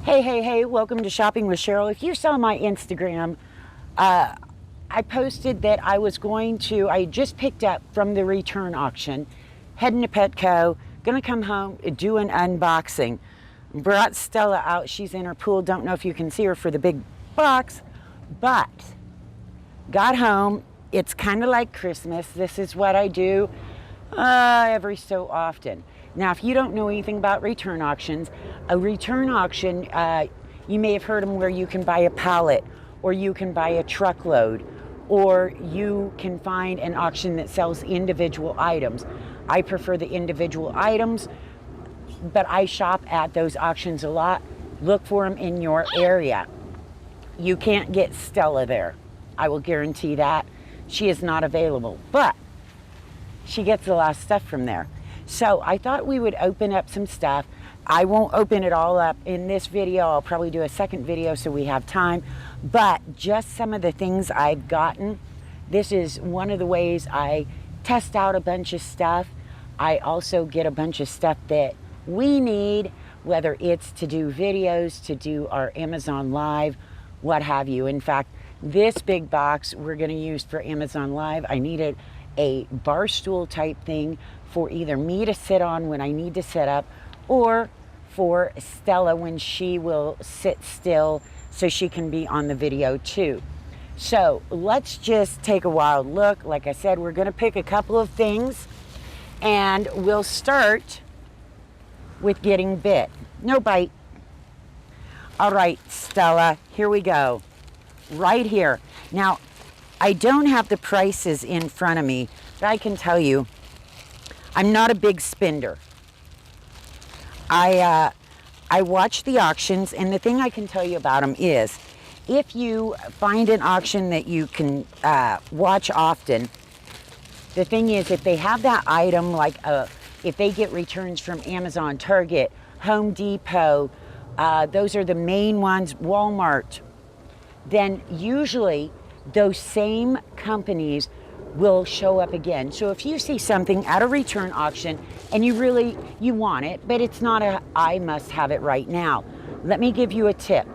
Hey, welcome to Shopping with Cheryl. If you saw my Instagram, I posted that I just picked up from the return auction, heading to Petco, gonna come home, do an unboxing. Brought Stella out, she's in her pool, don't know if you can see her for the big box, but got home, it's kind of like Christmas. This is what I do every so often. Now, if you don't know anything about return auctions, a return auction, you may have heard them where you can buy a pallet, or you can buy a truckload, or you can find an auction that sells individual items. I prefer the individual items, but I shop at those auctions a lot. Look for them in your area. You can't get Stella there. I will guarantee that. She is not available, but she gets a lot of stuff from there. So I thought we would open up some stuff. I won't open it all up in this video. I'll probably do a second video so we have time. But just some of the things I've gotten. This is one of the ways I test out a bunch of stuff. I also get a bunch of stuff that we need, whether it's to do videos, to do our Amazon Live, what have you. In fact, this big box we're going to use for Amazon Live. I needed a bar stool type thing for either me to sit on when I need to sit up, or for Stella when she will sit still so she can be on the video too. So let's just take a wild look. Like I said, we're going to pick a couple of things, and we'll start with getting bit. No bite. All right, Stella, here we go. Right here. Now, I don't have the prices in front of me, but I can tell you, I'm not a big spender. I watch the auctions, and the thing I can tell you about them is, if you find an auction that you can watch often, the thing is, if they have that item, like if they get returns from Amazon, Target, Home Depot, those are the main ones, Walmart, then usually those same companies will show up again. So if you see something at a return auction and you want it, but it's not a I must have it right now, let me give you a tip.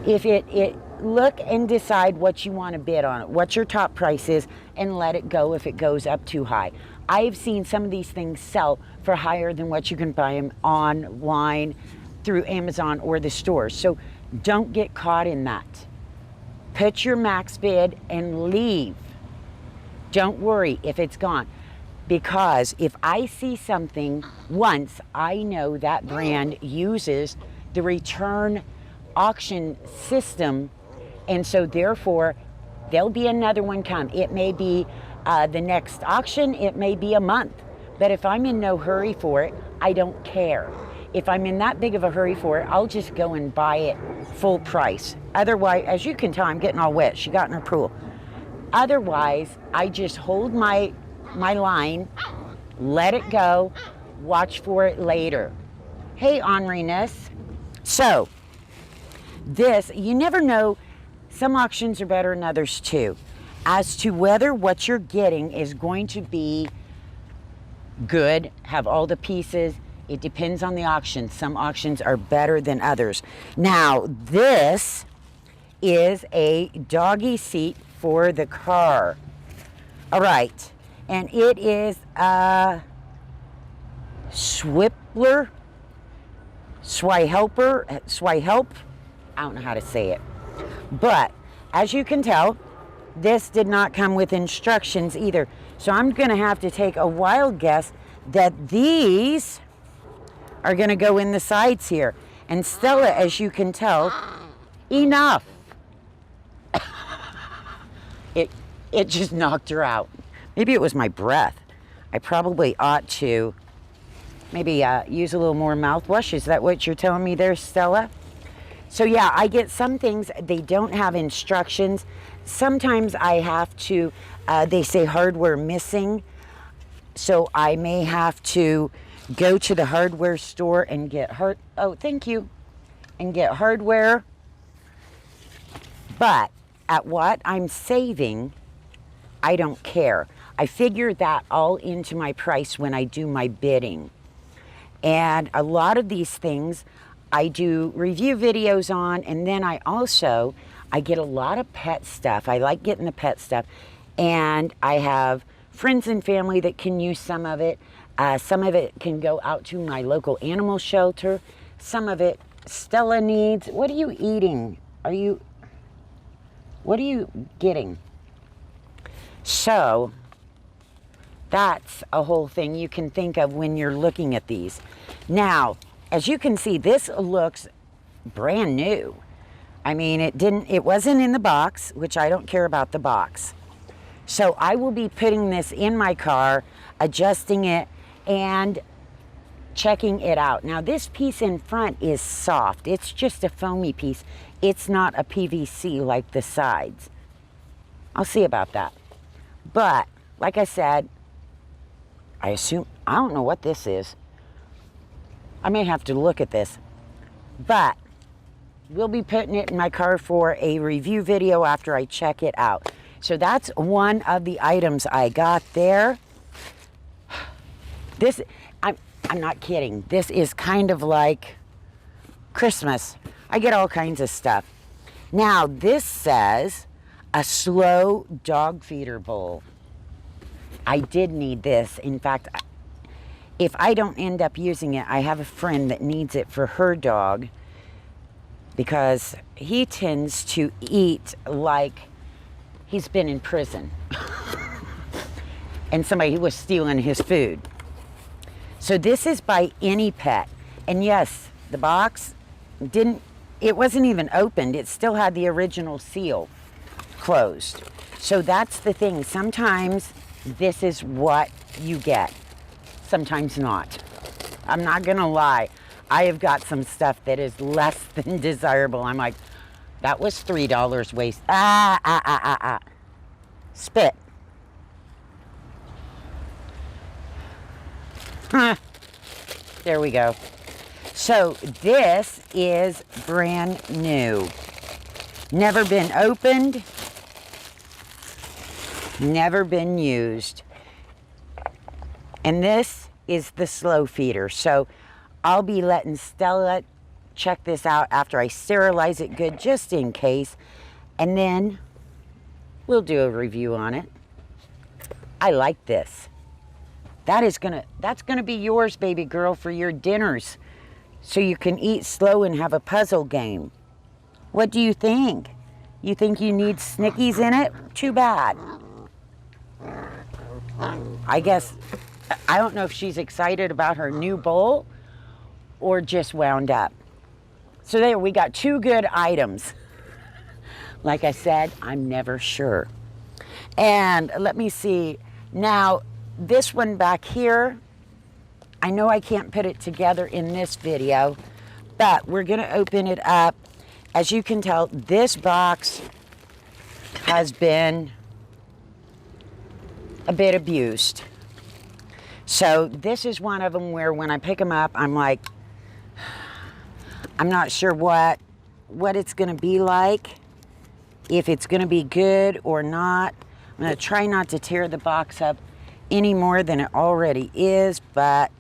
If it look and decide what you want to bid on it, what your top price is, and let it go if it goes up too high. I've seen some of these things sell for higher than what you can buy them online through Amazon or the stores. So don't get caught in that. Put your max bid and leave. Don't worry if it's gone. Because if I see something once, I know that brand uses the return auction system, and so therefore there'll be another one come. It may be the next auction, it may be a month. But if I'm in no hurry for it, I don't care. If I'm in that big of a hurry for it, I'll just go and buy it full price. Otherwise, as you can tell, I'm getting all wet. She got in her pool. Otherwise, I just hold my line, let it go, watch for it later. Hey, Henriness. So, this, you never know, some auctions are better than others too, as to whether what you're getting is going to be good, have all the pieces. It depends on the auction. Some auctions are better than others. Now, this is a doggy seat for the car. All right. And it is a Swihelp. I don't know how to say it. But as you can tell, this did not come with instructions either. So I'm going to have to take a wild guess that these are going to go in the sides here. And Stella, as you can tell, enough. It just knocked her out. Maybe it was my breath. I probably ought to maybe use a little more mouthwash. Is that what you're telling me there, Stella? So yeah, I get some things, they don't have instructions. Sometimes I have to, they say hardware missing. So I may have to go to the hardware store and get thank you, and get hardware. But at what I'm saving, I don't care. I figure that all into my price when I do my bidding. And a lot of these things I do review videos on, and then I get a lot of pet stuff. I like getting the pet stuff, and I have friends and family that can use some of it. Some of it can go out to my local animal shelter. Some of it Stella needs. What are you eating? What are you getting? So that's a whole thing you can think of when you're looking at these. Now, as you can see, this looks brand new. I mean, it wasn't in the box, which I don't care about the box. So I will be putting this in my car, adjusting it, and checking it out. Now, this piece in front is soft. It's just a foamy piece. It's not a PVC like the sides. I'll see about that. But, like I said, I don't know what this is. I may have to look at this. But we'll be putting it in my car for a review video after I check it out. So that's one of the items I got there. This, I'm not kidding. This is kind of like Christmas. I get all kinds of stuff. Now, this says a slow dog feeder bowl. I did need this. In fact, if I don't end up using it, I have a friend that needs it for her dog because he tends to eat like he's been in prison and somebody was stealing his food. So this is by Any Pet. And yes, the box it wasn't even opened. It still had the original seal closed. So that's the thing. Sometimes this is what you get. Sometimes not. I'm not gonna lie. I have got some stuff that is less than desirable. I'm like, that was $3 waste. Spit. There we go. So this is brand new. Never been opened. Never been used. And this is the slow feeder. So I'll be letting Stella check this out after I sterilize it good, just in case. And then we'll do a review on it. I like this. That's gonna be yours, baby girl, for your dinners. So you can eat slow and have a puzzle game. What do you think? You think you need Snickies in it? Too bad. I guess, I don't know if she's excited about her new bowl or just wound up. So there, we got two good items. Like I said, I'm never sure. And let me see. Now, this one back here, I know I can't put it together in this video, but we're gonna open it up. As you can tell, this box has been a bit abused. So this is one of them where when I pick them up, I'm like, I'm not sure what it's gonna be like, if it's gonna be good or not. I'm gonna try not to tear the box up any more than it already is, but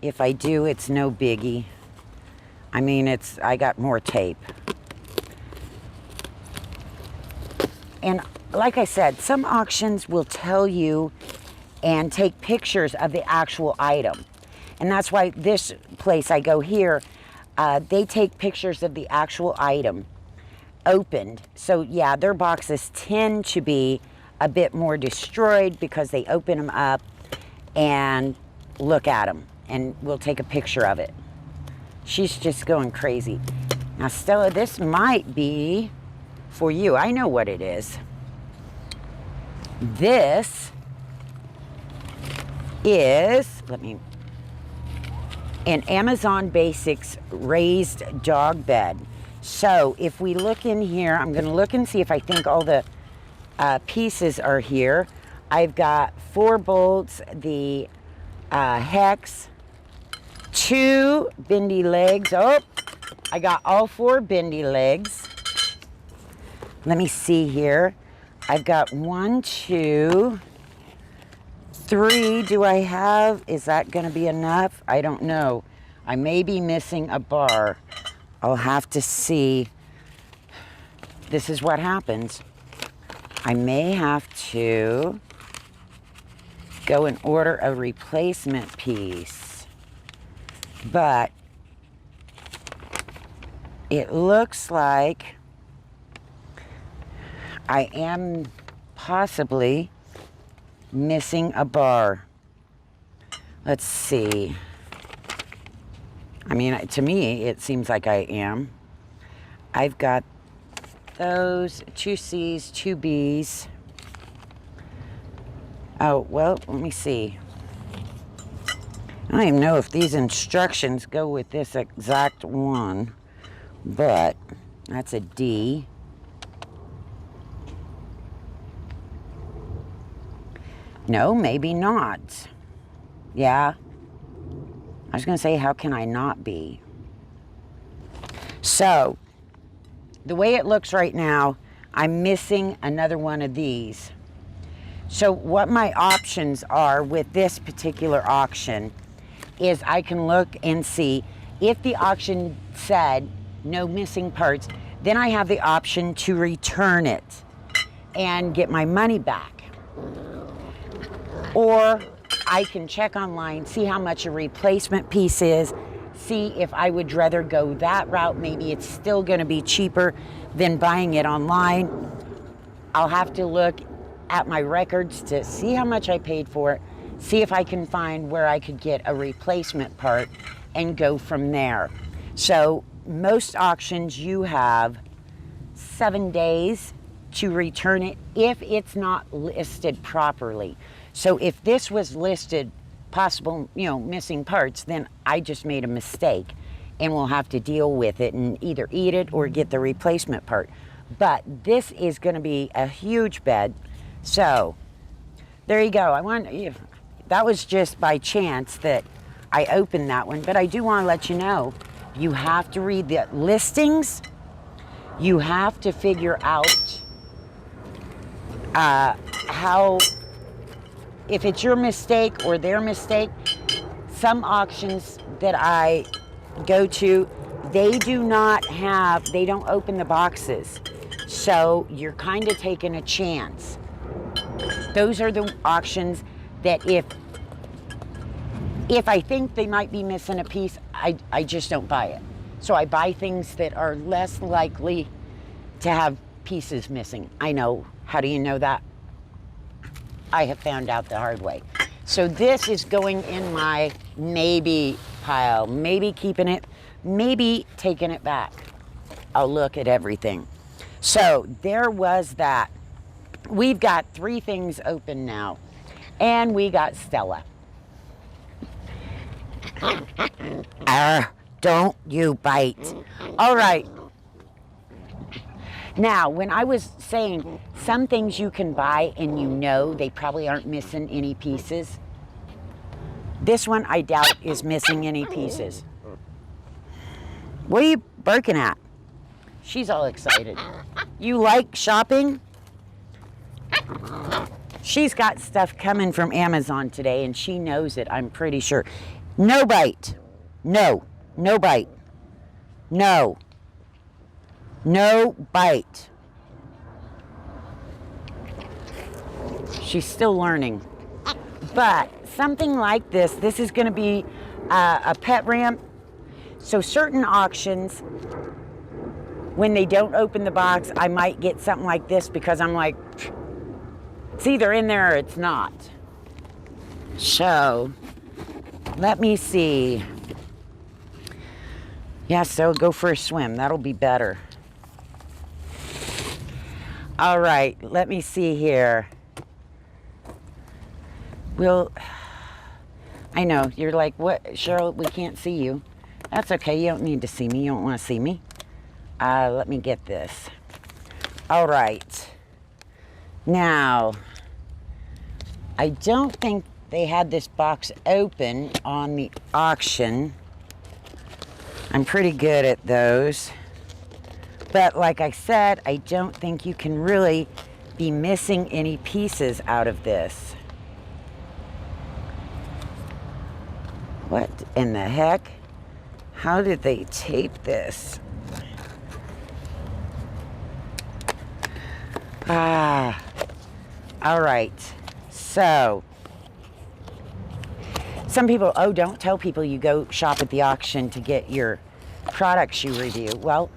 if I do, it's no biggie. I mean, I got more tape. And like I said, some auctions will tell you and take pictures of the actual item. And that's why this place I go here, they take pictures of the actual item opened. So yeah, their boxes tend to be a bit more destroyed because they open them up and look at them, and we'll take a picture of it. She's just going crazy. Now, Stella, this might be for you. I know what it is. This is, an Amazon Basics raised dog bed. So if we look in here, I'm gonna look and see if I think all the pieces are here. I've got 4 bolts, the hex, 2 bendy legs. Oh, I got all 4 bendy legs. Let me see here. I've got 1, 2, 3 do I have? Is that going to be enough? I don't know. I may be missing a bar. I'll have to see. This is what happens. I may have to go and order a replacement piece. But it looks like I am possibly missing a bar. Let's see. I mean, to me, it seems like I am. I've got those 2 C's, 2 B's. Oh, well, let me see. I don't even know if these instructions go with this exact one, but that's a D. No, maybe not. Yeah. I was going to say, how can I not be? So, the way it looks right now, I'm missing another one of these. So what my options are with this particular auction is I can look and see if the auction said no missing parts, then I have the option to return it and get my money back. Or I can check online, see how much a replacement piece is, see if I would rather go that route. Maybe it's still going to be cheaper than buying it online. I'll have to look at my records to see how much I paid for it, see if I can find where I could get a replacement part and go from there. So most auctions you have 7 days to return it if it's not listed properly. So if this was listed possible, missing parts, then I just made a mistake and we'll have to deal with it and either eat it or get the replacement part. But this is going to be a huge bed. So there you go. That was just by chance that I opened that one, but I do want to let you know, you have to read the listings. You have to figure out if it's your mistake or their mistake. Some auctions that I go to, they don't open the boxes. So you're kind of taking a chance. Those are the auctions that if I think they might be missing a piece, I just don't buy it. So I buy things that are less likely to have pieces missing. I know. How do you know that? I have found out the hard way. So this is going in my maybe pile. Maybe keeping it, maybe taking it back. I'll look at everything. So there was that. We've got 3 things open now. And we got Stella. Don't you bite. All right. Now, when I was saying some things you can buy and they probably aren't missing any pieces, this one I doubt is missing any pieces. What are you barking at? She's all excited. You like shopping? She's got stuff coming from Amazon today and she knows it, I'm pretty sure. No bite. No. No bite. No. No bite. She's still learning. But something like this is going to be a pet ramp. So certain auctions, when they don't open the box, I might get something like this because I'm like, it's either in there or it's not. So, let me see. Yeah, so go for a swim. That'll be better. All right, let me see here. I know, you're like, what, Cheryl, we can't see you. That's okay, you don't need to see me. You don't want to see me. Let me get this. All right. Now, I don't think they had this box open on the auction. I'm pretty good at those. But like I said, I don't think you can really be missing any pieces out of this. What in the heck? How did they tape this? All right. So, some people, oh, don't tell people you go shop at the auction to get your products you review. Well,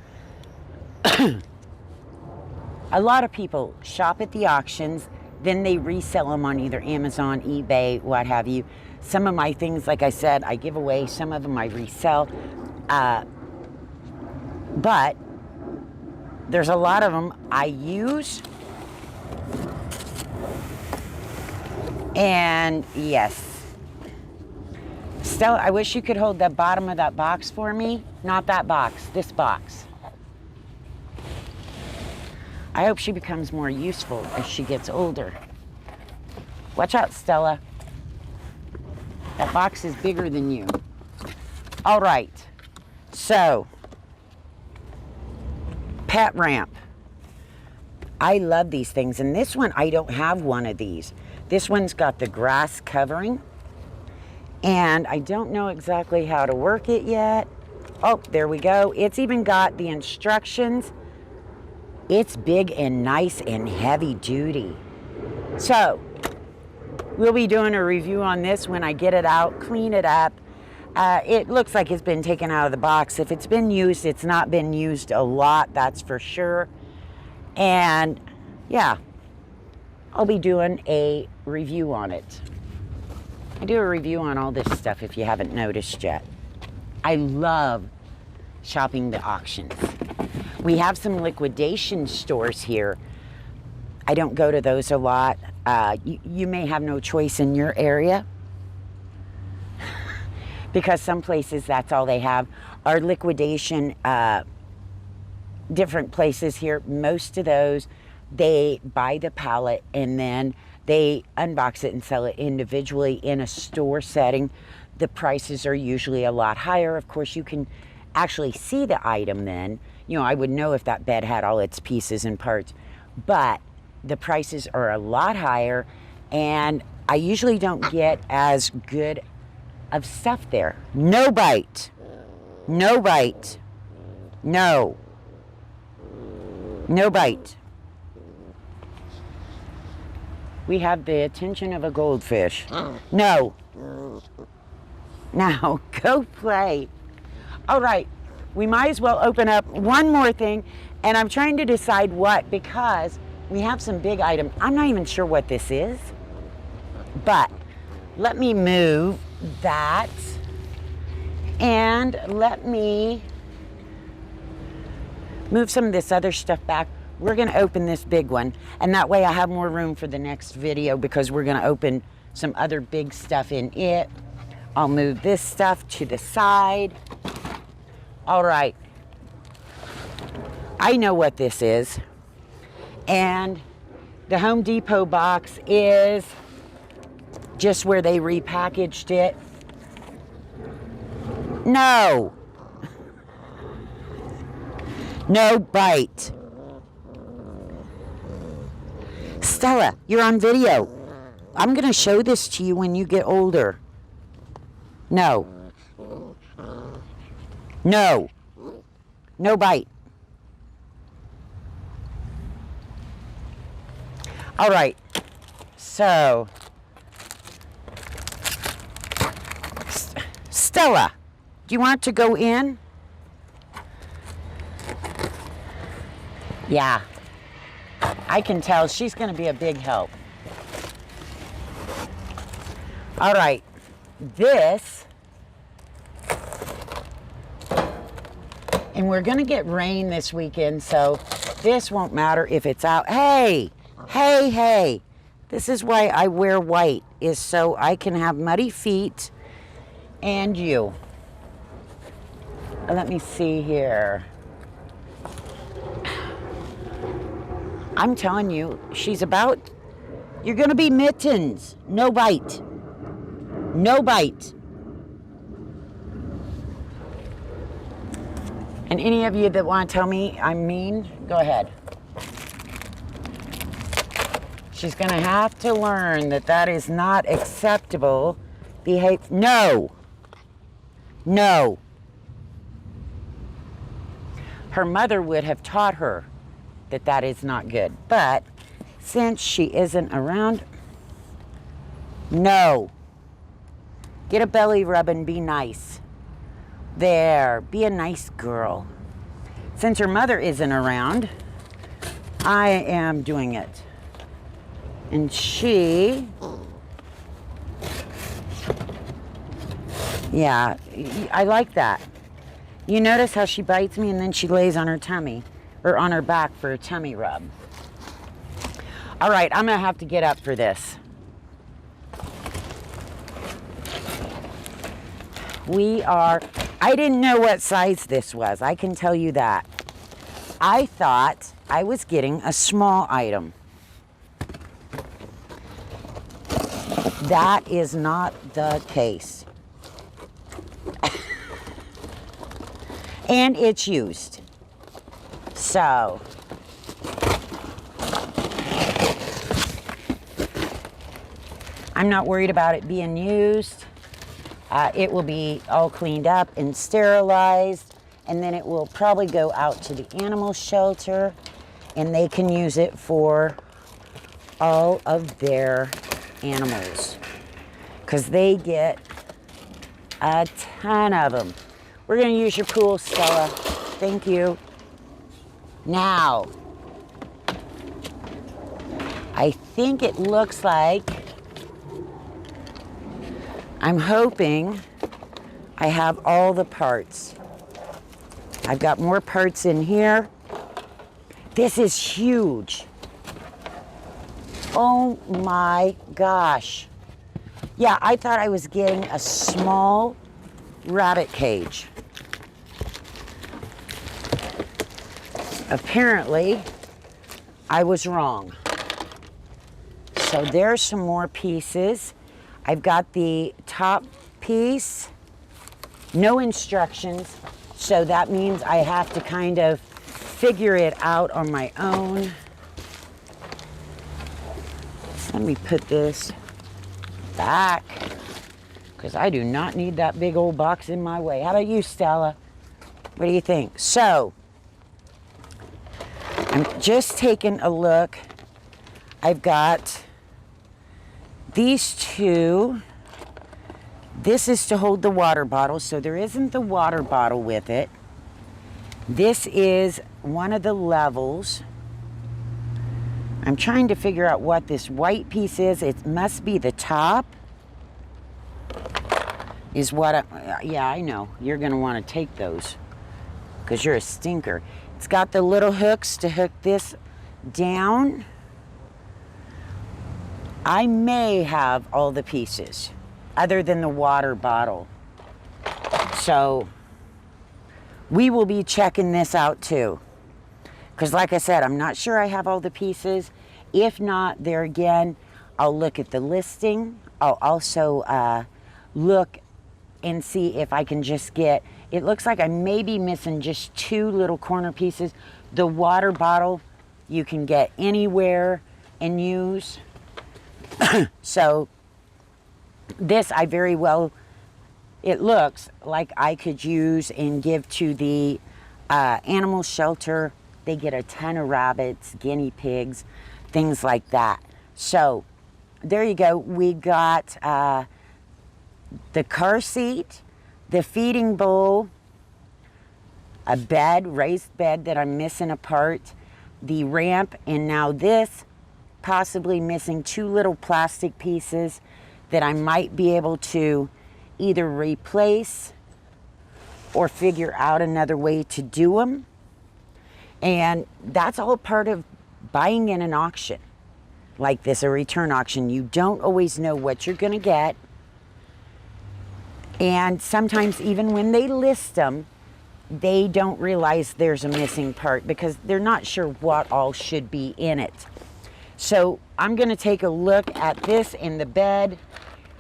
a lot of people shop at the auctions, then they resell them on either Amazon, eBay, what have you. Some of my things, like I said, I give away. Some of them I resell. But there's a lot of them I use. And yes. Stella, I wish you could hold the bottom of that box for me. Not that box, this box. I hope she becomes more useful as she gets older. Watch out, Stella. That box is bigger than you. All right. So, pet ramp. I love these things. And this one, I don't have one of these. This one's got the grass covering. And I don't know exactly how to work it yet. Oh, there we go. It's even got the instructions. It's big and nice and heavy duty. So, we'll be doing a review on this when I get it out, clean it up. It looks like it's been taken out of the box. If it's been used, it's not been used a lot, that's for sure. And yeah, I'll be doing a review on it. I do a review on all this stuff if you haven't noticed yet. I love shopping the auctions. We have some liquidation stores here. I don't go to those a lot. You may have no choice in your area because some places that's all they have. Our liquidation, different places here, most of those, they buy the pallet and then they unbox it and sell it individually in a store setting. The prices are usually a lot higher. Of course, you can actually see the item then. You know, I would know if that bed had all its pieces and parts, but the prices are a lot higher and I usually don't get as good of stuff there. No bite. No bite. No. No bite. We have the attention of a goldfish. No. Now, go play. All right, we might as well open up one more thing, and I'm trying to decide what, because we have some big items. I'm not even sure what this is, but let me move that, and let me move some of this other stuff back. We're gonna open this big one, and that way I have more room for the next video because we're gonna open some other big stuff in it. I'll move this stuff to the side. All right, I know what this is, and the Home Depot box is just where they repackaged it. No. No bite. Stella, you're on video. I'm gonna show this to you when you get older. No. No. No bite. All right. So, Stella, do you want to go in? Yeah. I can tell she's going to be a big help. All right. This, and we're going to get rain this weekend, so this won't matter if it's out. Hey, hey, hey. This is why I wear white, is so I can have muddy feet and you. Let me see here. I'm telling you, she's about, you're going to be mittens. No bite. No bite. And any of you that want to tell me I'm mean, go ahead. She's going to have to learn that that is not acceptable behavior. No. No. Her mother would have taught her that that is not good. But since she isn't around, no. Get a belly rub and be nice. There, be a nice girl. Since her mother isn't around, I am doing it. And she, yeah, I like that. You notice how she bites me and then she lays on her tummy, or on her back for a tummy rub. All right, I'm gonna have to get up for this. I didn't know what size this was, I can tell you that. I thought I was getting a small item. That is not the case. And it's used. So, I'm not worried about it being used. It will be all cleaned up and sterilized, and then it will probably go out to the animal shelter, and they can use it for all of their animals, because they get a ton of them. We're going to use your pool, Stella. Thank you. Now, I think it looks like, I'm hoping I have all the parts. I've got more parts in here. This is huge. Oh my gosh. Yeah, I thought I was getting a small rabbit cage. Apparently, I was wrong. So there's some more pieces. I've got the top piece, no instructions, so that means I have to kind of figure it out on my own. So let me put this back, because I do not need that big old box in my way. How about you, Stella? What do you think? So, I'm just taking a look. I've got these two. This is to hold the water bottle, so there isn't the water bottle with it. This is one of the levels. I'm trying to figure out what this white piece is. It must be the top. Is what yeah, I know. You're gonna want to take those because you're a stinker. It's got the little hooks to hook this down. I may have all the pieces other than the water bottle. So we will be checking this out too. Because like I said, I'm not sure I have all the pieces. If not, there again, I'll look at the listing. I'll also look and see if I can just get, it looks like I may be missing just two little corner pieces. The water bottle you can get anywhere and use. So this I very well, it looks like I could use and give to the animal shelter. They get a ton of rabbits, guinea pigs, things like that. So there you go. We got the car seat, the feeding bowl, a bed, raised bed that I'm missing a part, the ramp, and now this, possibly missing two little plastic pieces that I might be able to either replace or figure out another way to do them. And that's all part of buying in an auction like this, a return auction. You don't always know what you're going to get. And sometimes even when they list them, they don't realize there's a missing part because they're not sure what all should be in it. So I'm going to take a look at this in the bed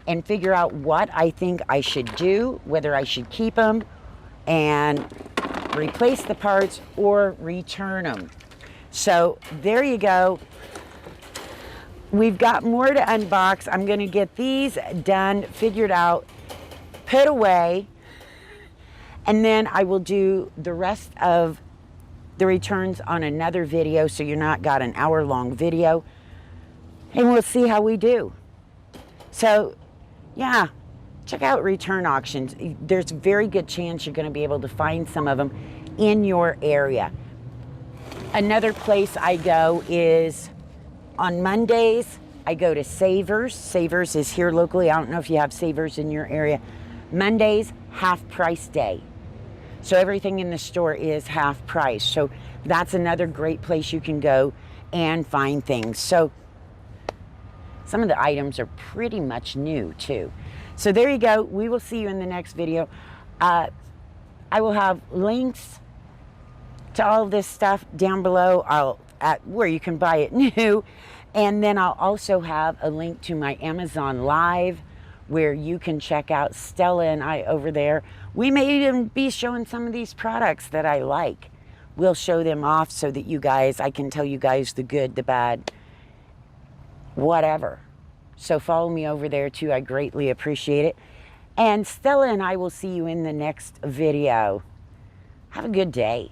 and figure out what I think I should do, whether I should keep them and replace the parts or return them. So there you go. We've got more to unbox. I'm going to get these done, figured out, put away. And then I will do the rest of the returns on another video, so you're not got an hour-long video. And we'll see how we do. So, yeah, check out return auctions. There's a very good chance you're going to be able to find some of them in your area. Another place I go is on Mondays. I go to Savers. Savers is here locally. I don't know if you have Savers in your area. Mondays, half price day. So everything in the store is half price. So that's another great place you can go and find things. So some of the items are pretty much new too. So there you go. We will see you in the next video. I will have links to all of this stuff down below at where you can buy it new. And then I'll also have a link to my Amazon Live where you can check out Stella and I over there. We may even be showing some of these products that I like. We'll show them off so that you guys, I can tell you guys the good, the bad, whatever. So follow me over there too. I greatly appreciate it. And Stella and I will see you in the next video. Have a good day.